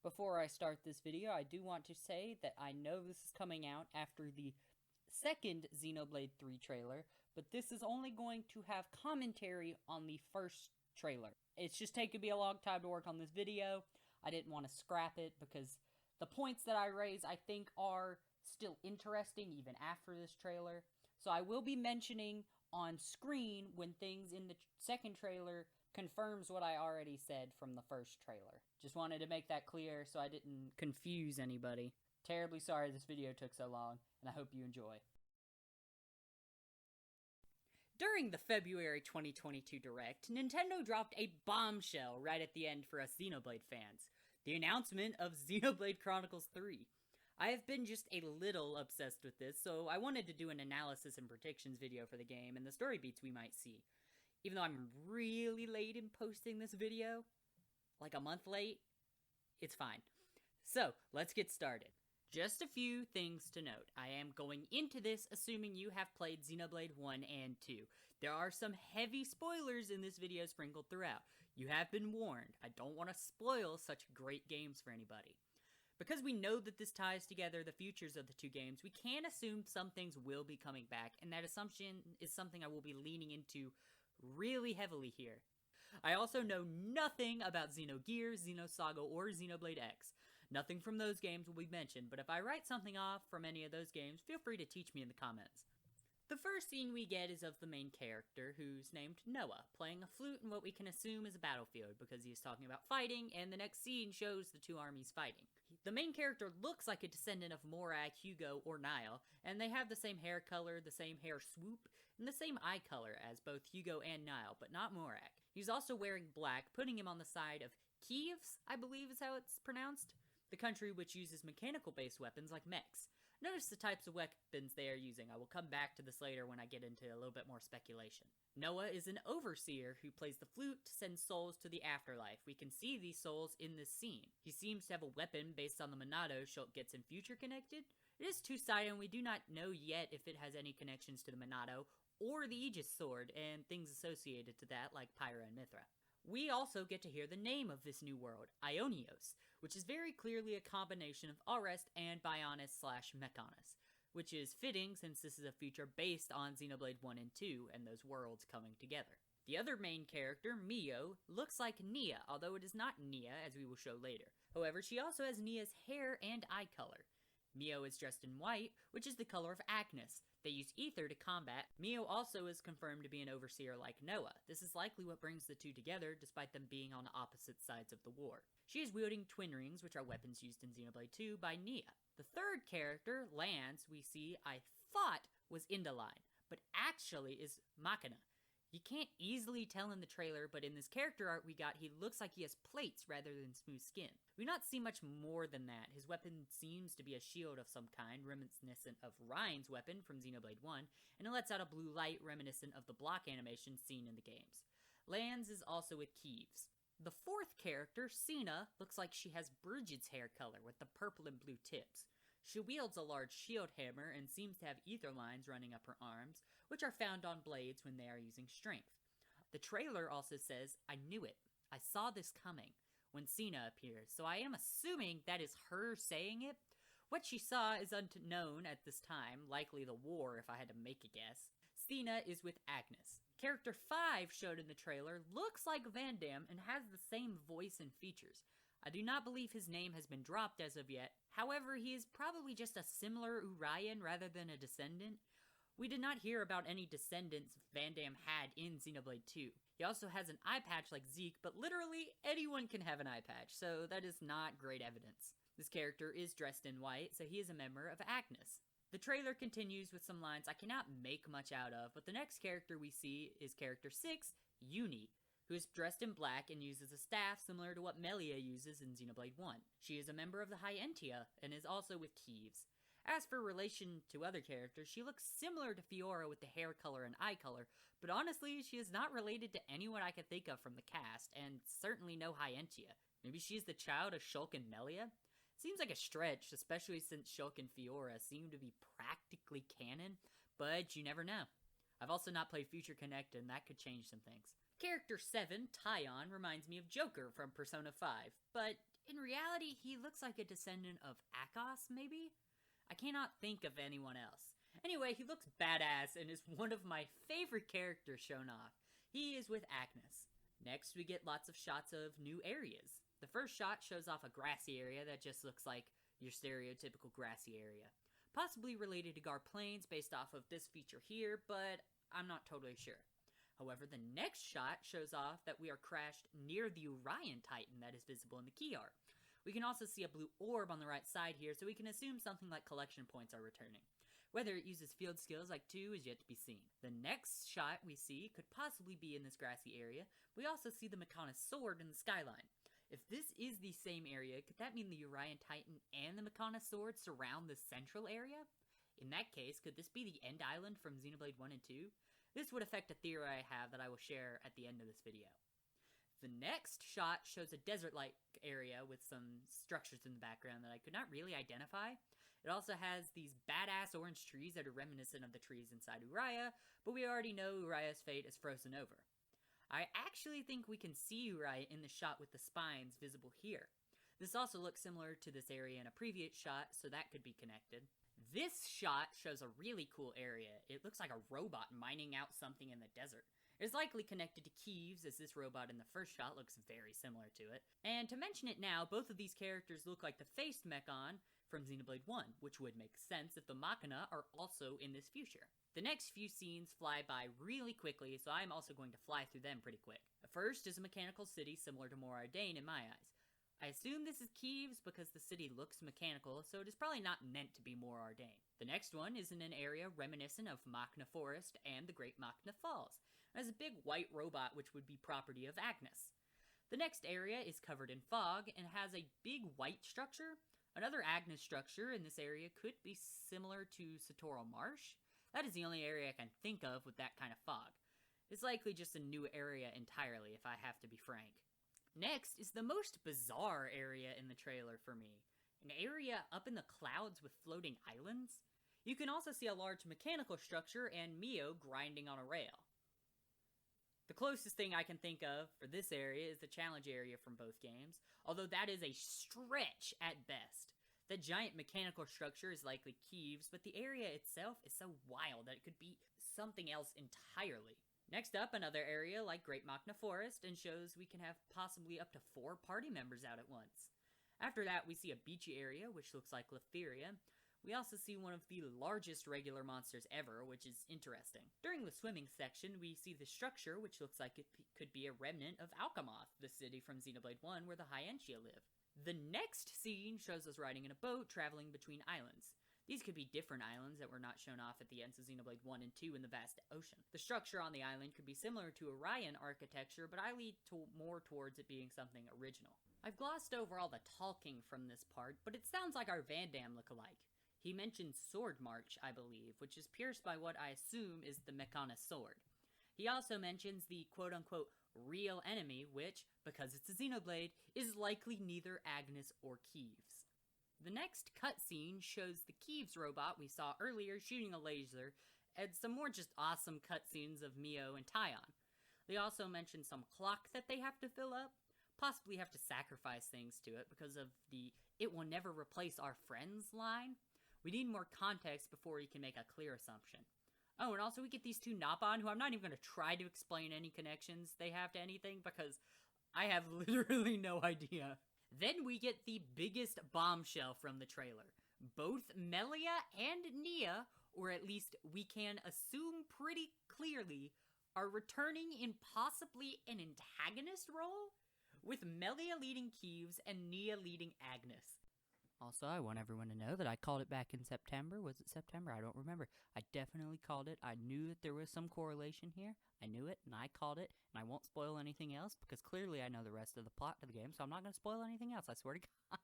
Before I start this video, I do want to say that I know this is coming out after the second Xenoblade 3 trailer, but this is only going to have commentary on the first trailer. It's just taken me a long time to work on this video. I didn't want to scrap it because the points that I raise I think are still interesting even after this trailer. So I will be mentioning on screen when things in the second trailer confirms what I already said from the first trailer. Just wanted to make that clear so I didn't confuse anybody. Terribly sorry this video took so long, and I hope you enjoy. During the February 2022 Direct, Nintendo dropped a bombshell right at the end for us Xenoblade fans. The announcement of Xenoblade Chronicles 3. I have been just a little obsessed with this, so I wanted to do an analysis and predictions video for the game and the story beats we might see. Even though I'm really late in posting this video, like a month late, it's fine. So, let's get started. Just a few things to note. I am going into this assuming you have played Xenoblade 1 and 2. There are some heavy spoilers in this video sprinkled throughout. You have been warned. I don't want to spoil such great games for anybody. Because we know that this ties together the futures of the two games, we can assume some things will be coming back, and that assumption is something I will be leaning into really heavily here. I also know nothing about Xenogears, Xenosaga, or Xenoblade X. Nothing from those games will be mentioned, but if I write something off from any of those games, feel free to teach me in the comments. The first scene we get is of the main character, who's named Noah, playing a flute in what we can assume is a battlefield, because he is talking about fighting, and the next scene shows the two armies fighting. The main character looks like a descendant of Morag, Hugo, or Niall, and they have the same hair color, the same hair swoop, and the same eye color as both Hugo and Niall, but not Morag. He's also wearing black, putting him on the side of Keeves, I believe is how it's pronounced, the country which uses mechanical-based weapons like mechs. Notice the types of weapons they are using. I will come back to this later when I get into a little bit more speculation. Noah is an overseer who plays the flute to send souls to the afterlife. We can see these souls in this scene. He seems to have a weapon based on the Monado Shulk gets in future connected. It is two-sided and we do not know yet if it has any connections to the Monado or the Aegis sword and things associated to that like Pyra and Mithra. We also get to hear the name of this new world, Ionios, which is very clearly a combination of Arest and Bionis/Mechonis, which is fitting since this is a feature based on Xenoblade 1 and 2 and those worlds coming together. The other main character, Mio, looks like Nia, although it is not Nia, as we will show later. However, she also has Nia's hair and eye color. Mio is dressed in white, which is the color of Agnes. They use ether to combat. Mio also is confirmed to be an overseer like Noah. This is likely what brings the two together, despite them being on opposite sides of the war. She is wielding twin rings, which are weapons used in Xenoblade 2 by Nia. The third character, Lance, we see I thought was Indaline, but actually is Machina. You can't easily tell in the trailer, but in this character art we got, he looks like he has plates rather than smooth skin. We do not see much more than that. His weapon seems to be a shield of some kind, reminiscent of Ryan's weapon from Xenoblade 1, and it lets out a blue light reminiscent of the block animation seen in the games. Lance is also with Keeves. The fourth character, Sina, looks like she has Bridget's hair color with the purple and blue tips. She wields a large shield hammer and seems to have ether lines running up her arms, which are found on blades when they are using strength. The trailer also says, "I knew it. I saw this coming," when Sina appears, so I am assuming that is her saying it. What she saw is unknown at this time, likely the war if I had to make a guess. Sina is with Agnes. Character 5 showed in the trailer looks like Van Damme and has the same voice and features. I do not believe his name has been dropped as of yet, however he is probably just a similar Urian rather than a descendant. We did not hear about any descendants Van Damme had in Xenoblade 2. He also has an eye patch like Zeke, but literally anyone can have an eye patch, so that is not great evidence. This character is dressed in white, so he is a member of Agnes. The trailer continues with some lines I cannot make much out of, but the next character we see is character 6, Uni, who is dressed in black and uses a staff similar to what Melia uses in Xenoblade 1. She is a member of the Hyentia and is also with Keeves. As for relation to other characters, she looks similar to Fiora with the hair color and eye color, but honestly, she is not related to anyone I could think of from the cast, and certainly no Hyentia. Maybe she's the child of Shulk and Melia? Seems like a stretch, especially since Shulk and Fiora seem to be practically canon, but you never know. I've also not played Future Connect, and that could change some things. Character 7, Tyon, reminds me of Joker from Persona 5, but in reality, he looks like a descendant of Akos, maybe? I cannot think of anyone else. Anyway, he looks badass and is one of my favorite characters shown off. He is with Agnes. Next, we get lots of shots of new areas. The first shot shows off a grassy area that just looks like your stereotypical grassy area. Possibly related to Gar Plains based off of this feature here, but I'm not totally sure. However, the next shot shows off that we are crashed near the Orion Titan that is visible in the key art. We can also see a blue orb on the right side here, so we can assume something like collection points are returning. Whether it uses field skills like 2 is yet to be seen. The next shot we see could possibly be in this grassy area. We also see the Mechonis sword in the skyline. If this is the same area, could that mean the Orion Titan and the Mechonis sword surround the central area? In that case, could this be the End Island from Xenoblade 1 and 2? This would affect a theory I have that I will share at the end of this video. The next shot shows a desert-like area with some structures in the background that I could not really identify. It also has these badass orange trees that are reminiscent of the trees inside Uriah, but we already know Uriah's fate is frozen over. I actually think we can see Uriah in the shot with the spines visible here. This also looks similar to this area in a previous shot, so that could be connected. This shot shows a really cool area. It looks like a robot mining out something in the desert. It is likely connected to Keeves, as this robot in the first shot looks very similar to it. And to mention it now, both of these characters look like the faced Mechon from Xenoblade 1, which would make sense if the Machina are also in this future. The next few scenes fly by really quickly, so I'm also going to fly through them pretty quick. The first is a mechanical city similar to Moradane in my eyes. I assume this is Keeves because the city looks mechanical, so it is probably not meant to be more Ardain. The next one is in an area reminiscent of Machna Forest and the Great Machna Falls. It has a big white robot which would be property of Agnes. The next area is covered in fog and has a big white structure. Another Agnes structure in this area could be similar to Satoral Marsh. That is the only area I can think of with that kind of fog. It's likely just a new area entirely, if I have to be frank. Next is the most bizarre area in the trailer for me. An area up in the clouds with floating islands. You can also see a large mechanical structure and Mio grinding on a rail. The closest thing I can think of for this area is the challenge area from both games, although that is a stretch at best. The giant mechanical structure is likely Keeves, but the area itself is so wild that it could be something else entirely. Next up, another area like Great Machna Forest, and shows we can have possibly up to 4 party members out at once. After that, we see a beachy area, which looks like Letheria. We also see one of the largest regular monsters ever, which is interesting. During the swimming section, we see the structure, which looks like it could be a remnant of Alchemoth, the city from Xenoblade 1 where the High Entia live. The next scene shows us riding in a boat traveling between islands. These could be different islands that were not shown off at the ends of Xenoblade 1 and 2 in the vast ocean. The structure on the island could be similar to Orion architecture, but I lead more towards it being something original. I've glossed over all the talking from this part, but it sounds like our Van Damme look-alike. He mentioned Sword March, I believe, which is pierced by what I assume is the Mechonis sword. He also mentions the quote-unquote real enemy, which, because it's a Xenoblade, is likely neither Agnes or Keeves. The next cutscene shows the Keeves robot we saw earlier shooting a laser, and some more just awesome cutscenes of Mio and Taion. They also mention some clock that they have to fill up, possibly have to sacrifice things to it because of the "it will never replace our friends" line. We need more context before we can make a clear assumption. Oh, and also we get these 2 Nopon, who I'm not even going to try to explain any connections they have to anything because I have literally no idea. Then we get the biggest bombshell from the trailer. Both Melia and Nia, or at least we can assume pretty clearly, are returning in possibly an antagonist role, with Melia leading Keeves and Nia leading Agnes. Also, I want everyone to know that I called it back in September. Was it September? I don't remember. I definitely called it. I knew that there was some correlation here. I knew it, and I called it, and I won't spoil anything else, because clearly I know the rest of the plot to the game, so I'm not going to spoil anything else, I swear to God.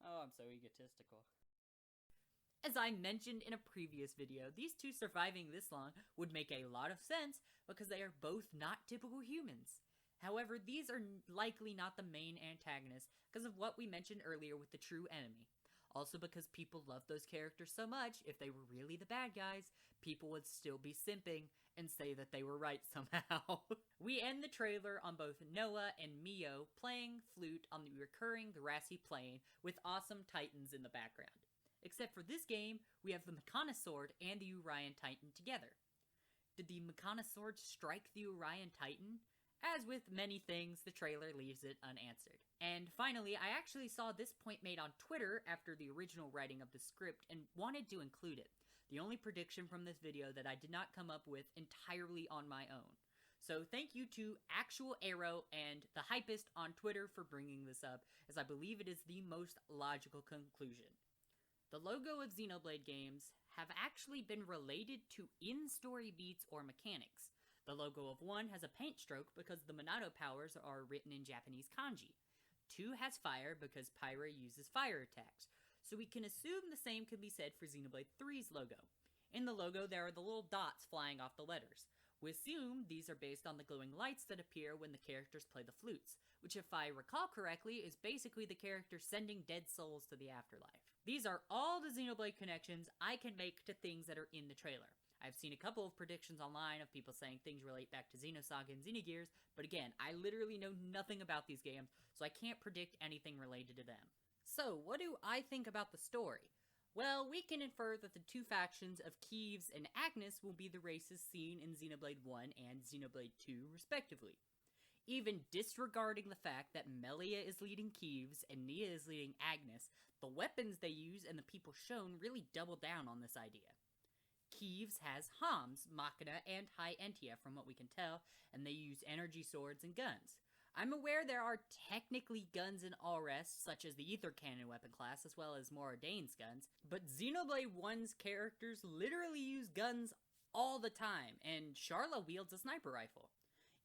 Oh, I'm so egotistical. As I mentioned in a previous video, these 2 surviving this long would make a lot of sense, because they are both not typical humans. However, these are likely not the main antagonists because of what we mentioned earlier with the true enemy. Also because people love those characters so much, if they were really the bad guys, people would still be simping and say that they were right somehow. We end the trailer on both Noah and Mio playing flute on the recurring grassy plain with awesome titans in the background. Except for this game, we have the Meccana Sword and the Urian Titan together. Did the Meccana Sword strike the Urian Titan? As with many things, the trailer leaves it unanswered. And finally, I actually saw this point made on Twitter after the original writing of the script and wanted to include it. The only prediction from this video that I did not come up with entirely on my own. So thank you to Actual Arrow and the Hypest on Twitter for bringing this up, as I believe it is the most logical conclusion. The logo of Xenoblade games have actually been related to in-story beats or mechanics. The logo of 1 has a paint stroke because the Monado powers are written in Japanese kanji. 2 has fire because Pyra uses fire attacks, so we can assume the same can be said for Xenoblade 3's logo. In the logo, there are the little dots flying off the letters. We assume these are based on the glowing lights that appear when the characters play the flutes, which if I recall correctly is basically the characters sending dead souls to the afterlife. These are all the Xenoblade connections I can make to things that are in the trailer. I've seen a couple of predictions online of people saying things relate back to Xenosaga and Xenogears, but again, I literally know nothing about these games, so I can't predict anything related to them. So, what do I think about the story? Well, we can infer that the two factions of Keeves and Agnes will be the races seen in Xenoblade 1 and Xenoblade 2, respectively. Even disregarding the fact that Melia is leading Keeves and Nia is leading Agnes, the weapons they use and the people shown really double down on this idea. Keeves has Hams, Machina, and High Entia from what we can tell, and they use energy swords and guns. I'm aware there are technically guns in Allrest, such as the Ether Cannon weapon class, as well as Moradane's guns, but Xenoblade 1's characters literally use guns all the time, and Sharla wields a sniper rifle.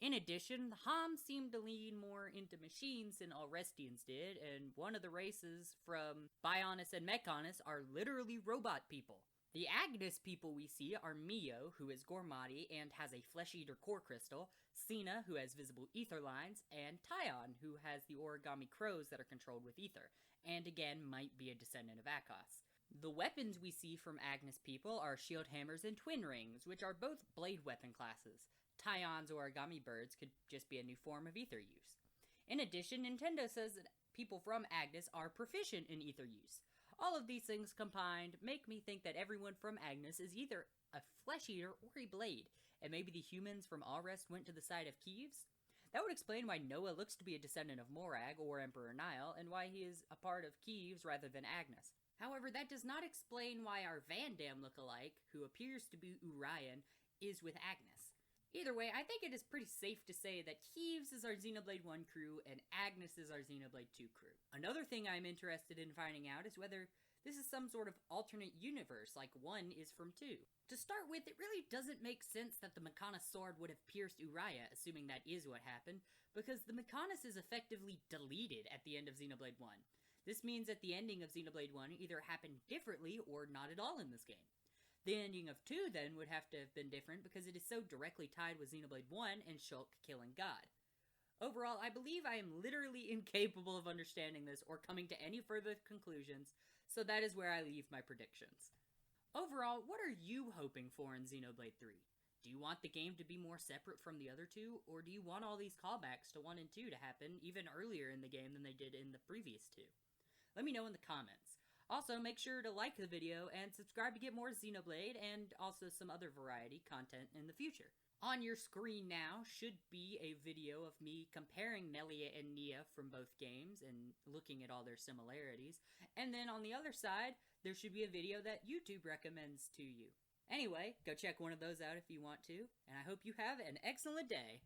In addition, the Hams seem to lean more into machines than Allrestians did, and one of the races from Bionis and Mechonis are literally robot people. The Agnes people we see are Mio, who is Gormati and has a flesh-eater core crystal, Sina, who has visible ether lines, and Tyon, who has the origami crows that are controlled with ether, and again might be a descendant of Akos. The weapons we see from Agnes people are shield hammers and twin rings, which are both blade weapon classes. Tyon's origami birds could just be a new form of ether use. In addition, Nintendo says that people from Agnes are proficient in ether use. All of these things combined make me think that everyone from Agnes is either a flesh-eater or a blade, and maybe the humans from Allrest went to the side of Keeves? That would explain why Noah looks to be a descendant of Morag or Emperor Nile, and why he is a part of Keeves rather than Agnes. However, that does not explain why our Van Dam lookalike, who appears to be Urian, is with Agnes. Either way, I think it is pretty safe to say that Keeves is our Xenoblade 1 crew and Agnes is our Xenoblade 2 crew. Another thing I'm interested in finding out is whether this is some sort of alternate universe like 1 is from 2. To start with, it really doesn't make sense that the Meccana Sword would have pierced Uriah, assuming that is what happened, because the Meccanus is effectively deleted at the end of Xenoblade 1. This means that the ending of Xenoblade 1 either happened differently or not at all in this game. The ending of 2, then, would have to have been different because it is so directly tied with Xenoblade 1 and Shulk killing God. Overall, I believe I am literally incapable of understanding this or coming to any further conclusions, so that is where I leave my predictions. Overall, what are you hoping for in Xenoblade 3? Do you want the game to be more separate from the other two, or do you want all these callbacks to 1 and 2 to happen even earlier in the game than they did in the previous 2? Let me know in the comments. Also, make sure to like the video and subscribe to get more Xenoblade and also some other variety content in the future. On your screen now should be a video of me comparing Melia and Nia from both games and looking at all their similarities. And then on the other side, there should be a video that YouTube recommends to you. Anyway, go check one of those out if you want to, and I hope you have an excellent day.